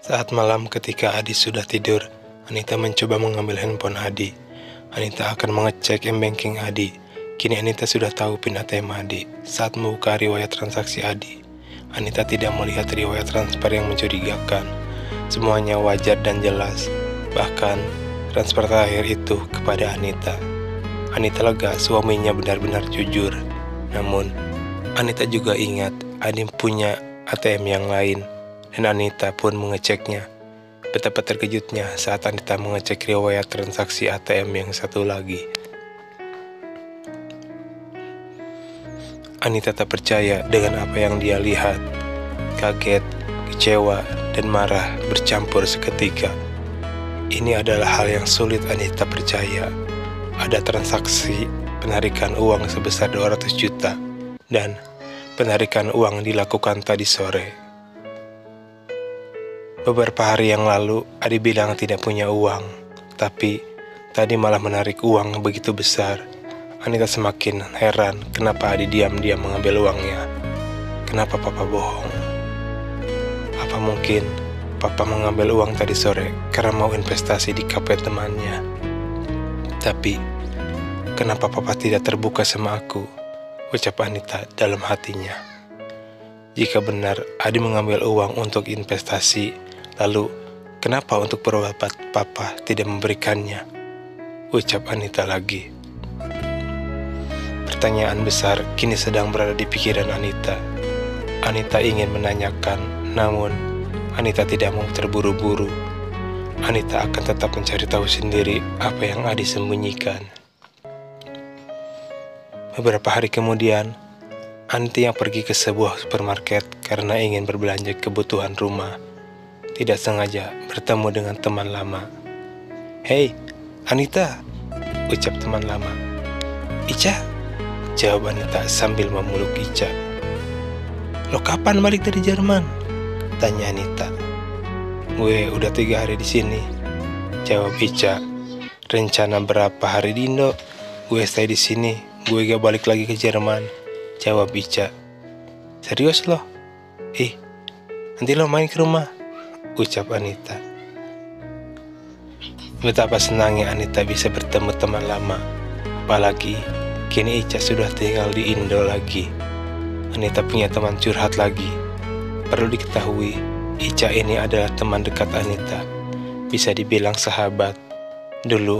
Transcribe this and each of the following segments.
Saat malam ketika Adi sudah tidur, Anita mencoba mengambil handphone Adi. Anita akan mengecek m-banking Adi. Kini Anita sudah tahu PIN ATM Adi. Saat membuka riwayat transaksi Adi, Anita tidak melihat riwayat transfer yang mencurigakan. Semuanya wajar dan jelas. Bahkan, transfer terakhir itu kepada Anita. Anita lega suaminya benar-benar jujur. Namun, Anita juga ingat Adi punya ATM yang lain. Dan Anita pun mengeceknya. Betapa terkejutnya saat Anita mengecek riwayat transaksi ATM yang satu lagi. Anita tak percaya dengan apa yang dia lihat. Kaget, kecewa, dan marah bercampur seketika. Ini adalah hal yang sulit Anita percaya. Ada transaksi penarikan uang sebesar 200 juta dan penarikan uang dilakukan tadi sore. Beberapa hari yang lalu, Adi bilang tidak punya uang, tapi tadi malah menarik uang begitu besar. Anita semakin heran kenapa Adi diam-diam mengambil uangnya. Kenapa Papa bohong? Apa mungkin Papa mengambil uang tadi sore karena mau investasi di kafe temannya? Tapi, kenapa Papa tidak terbuka sama aku? Ucap Anita dalam hatinya. Jika benar Adi mengambil uang untuk investasi, lalu, kenapa untuk berobat Papa tidak memberikannya? Ucap Anita lagi. Pertanyaan besar kini sedang berada di pikiran Anita. Anita ingin menanyakan, namun Anita tidak mau terburu-buru. Anita akan tetap mencari tahu sendiri apa yang Adi sembunyikan. Beberapa hari kemudian, Anita yang pergi ke sebuah supermarket karena ingin berbelanja kebutuhan rumah. Tidak sengaja bertemu dengan teman lama. "Hei, Anita," ucap teman lama. "Ica?" jawab Anita sambil memeluk Ica. "Lo kapan balik dari Jerman?" tanya Anita. "Gue udah 3 hari di sini," jawab Ica. "Rencana berapa hari di Indo? Gue stay di sini. Gue gak balik lagi ke Jerman," jawab Ica. "Serius lo? Nanti lo main ke rumah," ucap Anita. Betapa senangnya Anita bisa bertemu teman lama. Apalagi kini Ica sudah tinggal di Indo lagi. Anita punya teman curhat lagi. Perlu diketahui, Ica ini adalah teman dekat Anita. Bisa dibilang sahabat. Dulu,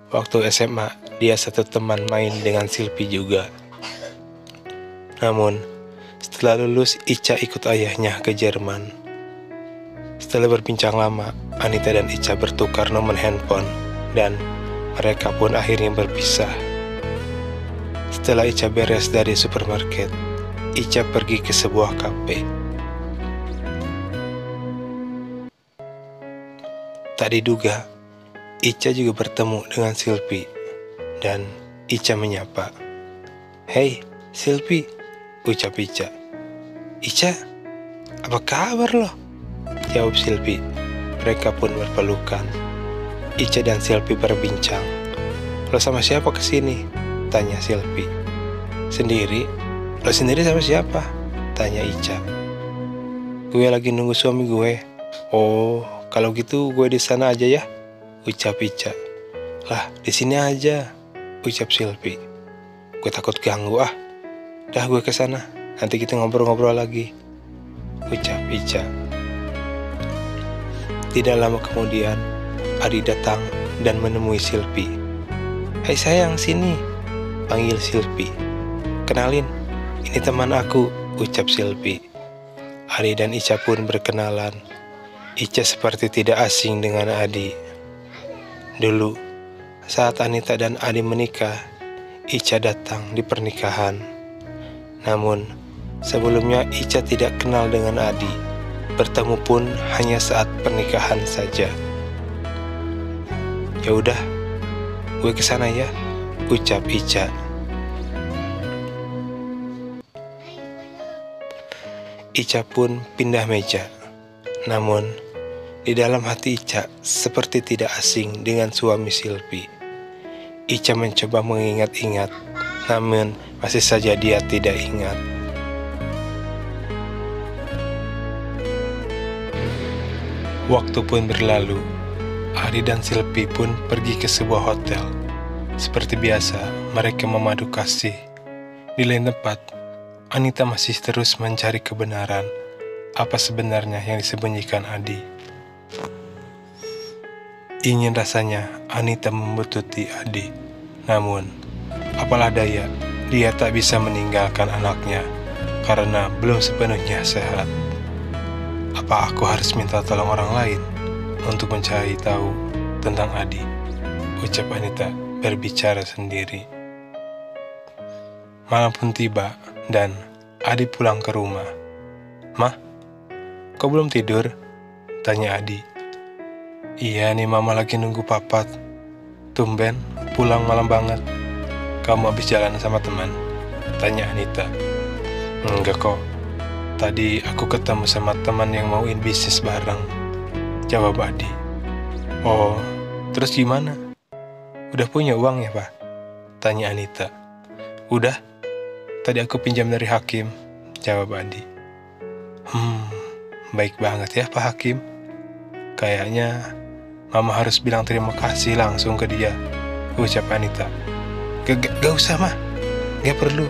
waktu SMA, dia satu teman main dengan Silpi juga. Namun, setelah lulus, Ica ikut ayahnya ke Jerman. Setelah berbincang lama, Anita dan Ica bertukar nomor handphone dan mereka pun akhirnya berpisah. Setelah Ica beres dari supermarket, Ica pergi ke sebuah kafe. Tak diduga, Ica juga bertemu dengan Silpi dan Ica menyapa. "Hei, Silpi," ucap Ica. "Ica, apa kabar lo?" jawab Silpi. Mereka pun berpelukan. Ica dan Silpi berbincang. "Lo sama siapa kesini?" tanya Silpi. "Sendiri." "Lo sendiri sama siapa?" tanya Ica. "Gue lagi nunggu suami gue." "Oh, kalau gitu gue di sana aja ya," ucap Ica. "Lah, di sini aja," ucap Silpi. "Gue takut ganggu ah. Dah gue ke sana. Nanti kita ngobrol-ngobrol lagi," ucap Ica. Tidak lama kemudian, Adi datang dan menemui Silpi. "Hai sayang, sini," panggil Silpi. "Kenalin, ini teman aku," ucap Silpi. Adi dan Ica pun berkenalan. Ica seperti tidak asing dengan Adi. Dulu, saat Anita dan Adi menikah, Ica datang di pernikahan. Namun, sebelumnya Ica tidak kenal dengan Adi. Bertemu pun hanya saat pernikahan saja. "Ya udah, gue kesana ya," ucap Ica. Ica pun pindah meja. Namun, di dalam hati Ica seperti tidak asing dengan suami Silpi. Ica mencoba mengingat-ingat, namun masih saja dia tidak ingat. Waktu pun berlalu. Adi dan Silpi pun pergi ke sebuah hotel. Seperti biasa, mereka memadu kasih. Di lain tempat, Anita masih terus mencari kebenaran. Apa sebenarnya yang disembunyikan Adi? Ingin rasanya Anita membututi Adi. Namun, apalah daya, dia tak bisa meninggalkan anaknya karena belum sepenuhnya sehat. Apa aku harus minta tolong orang lain untuk mencari tahu tentang Adi? Ucap Anita berbicara sendiri. Malam pun tiba dan Adi pulang ke rumah. "Mah, kau belum tidur?" tanya Adi. "Iya nih, Mama lagi nunggu papat. Tumben pulang malam banget. Kamu habis jalan sama teman?" tanya Anita. "Enggak kok. Tadi aku ketemu sama teman yang mauin bisnis bareng," jawab Adi. "Oh, terus gimana? Udah punya uang ya, Pak?" tanya Anita. "Udah. Tadi aku pinjam dari Hakim," jawab Adi. Baik banget ya Pak Hakim. Kayaknya Mama harus bilang terima kasih langsung ke dia," ucap Anita. Gak usah, Mah. Gak perlu.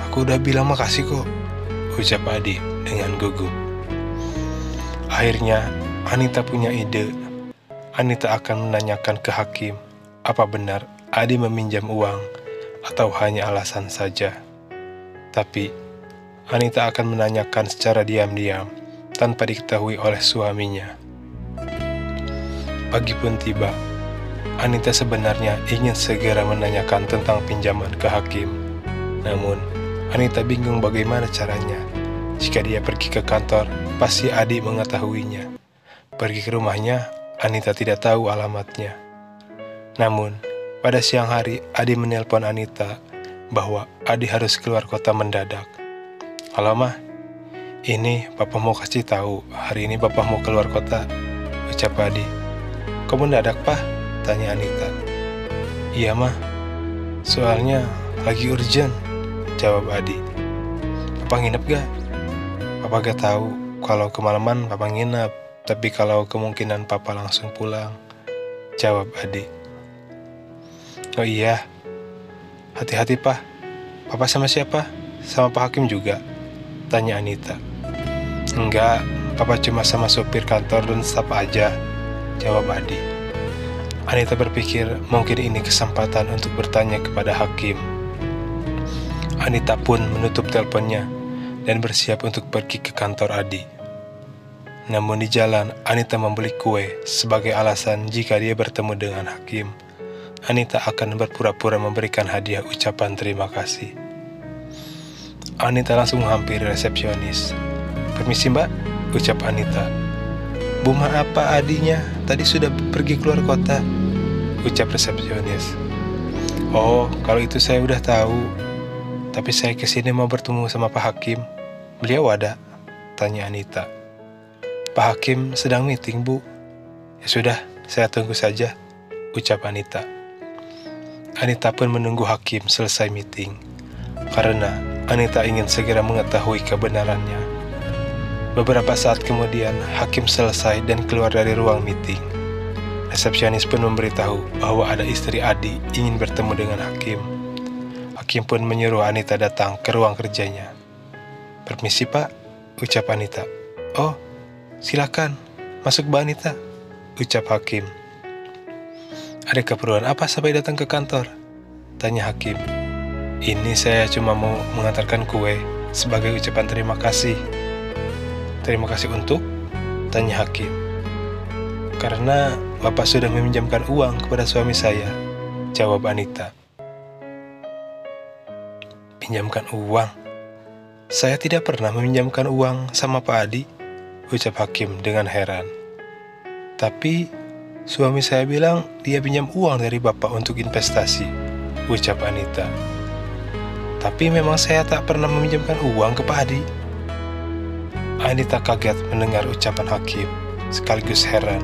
Aku udah bilang makasih kok," ucap Adi dengan gugup. Akhirnya Anita punya ide. Anita akan menanyakan ke Hakim apa benar Adi meminjam uang atau hanya alasan saja. Tapi Anita akan menanyakan secara diam-diam tanpa diketahui oleh suaminya. Pagi pun tiba. Anita sebenarnya ingin segera menanyakan tentang pinjaman ke Hakim. Namun, Anita bingung bagaimana caranya. Jika dia pergi ke kantor, pasti Adi mengetahuinya. Pergi ke rumahnya, Anita tidak tahu alamatnya. Namun, pada siang hari, Adi menelpon Anita bahwa Adi harus keluar kota mendadak. "Halo, Mah. Ini Papa mau kasih tahu, hari ini Papa mau keluar kota," ucap Adi. "Kok mendadak, Pak?" tanya Anita. "Iya, Mah. Soalnya lagi urgent," jawab Adi. "Papa nginep gak?" "Papa gak tahu. Kalau kemalaman Papa nginep, tapi kalau kemungkinan Papa langsung pulang," jawab Adi. "Oh iya. Hati-hati, Pak. Papa sama siapa? Sama Pak Hakim juga?" tanya Anita. "Enggak, Papa cuma sama supir kantor dan staf aja," jawab Adi. Anita berpikir mungkin ini kesempatan untuk bertanya kepada Hakim. Anita pun menutup teleponnya dan bersiap untuk pergi ke kantor Adi. Namun di jalan, Anita membeli kue sebagai alasan jika dia bertemu dengan Hakim, Anita akan berpura-pura memberikan hadiah ucapan terima kasih. Anita langsung menghampiri resepsionis. "Permisi, Mbak," ucap Anita. "Bu, maaf Pak, Adinya tadi sudah pergi keluar kota," ucap resepsionis. "Oh, kalau itu saya udah tahu. Tapi saya kesini mau bertemu sama Pak Hakim. Beliau ada?" tanya Anita. "Pak Hakim sedang meeting, Bu." "Ya sudah, saya tunggu saja," ucap Anita. Anita pun menunggu Hakim selesai meeting, karena Anita ingin segera mengetahui kebenarannya. Beberapa saat kemudian, Hakim selesai dan keluar dari ruang meeting. Resepsionis pun memberitahu bahwa ada istri Adi ingin bertemu dengan Hakim. Hakim pun menyuruh Anita datang ke ruang kerjanya. "Permisi, Pak," ucap Anita. "Oh, silakan, masuk Mbak Anita," ucap Hakim. "Ada keperluan apa sampai datang ke kantor?" tanya Hakim. "Ini saya cuma mau mengantarkan kue sebagai ucapan terima kasih." "Terima kasih untuk?" tanya Hakim. "Karena Bapak sudah meminjamkan uang kepada suami saya," jawab Anita. "Pinjamkan uang? Saya tidak pernah meminjamkan uang sama Pak Adi," ucap Hakim dengan heran. "Tapi suami saya bilang dia pinjam uang dari Bapak untuk investasi," ucap Anita. "Tapi memang saya tak pernah meminjamkan uang ke Pak Adi." Anita kaget mendengar ucapan Hakim, sekaligus heran.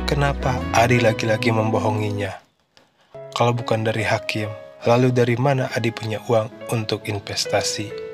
Kenapa Adi lagi-lagi membohonginya? Kalau bukan dari Hakim, lalu dari mana Adi punya uang untuk investasi?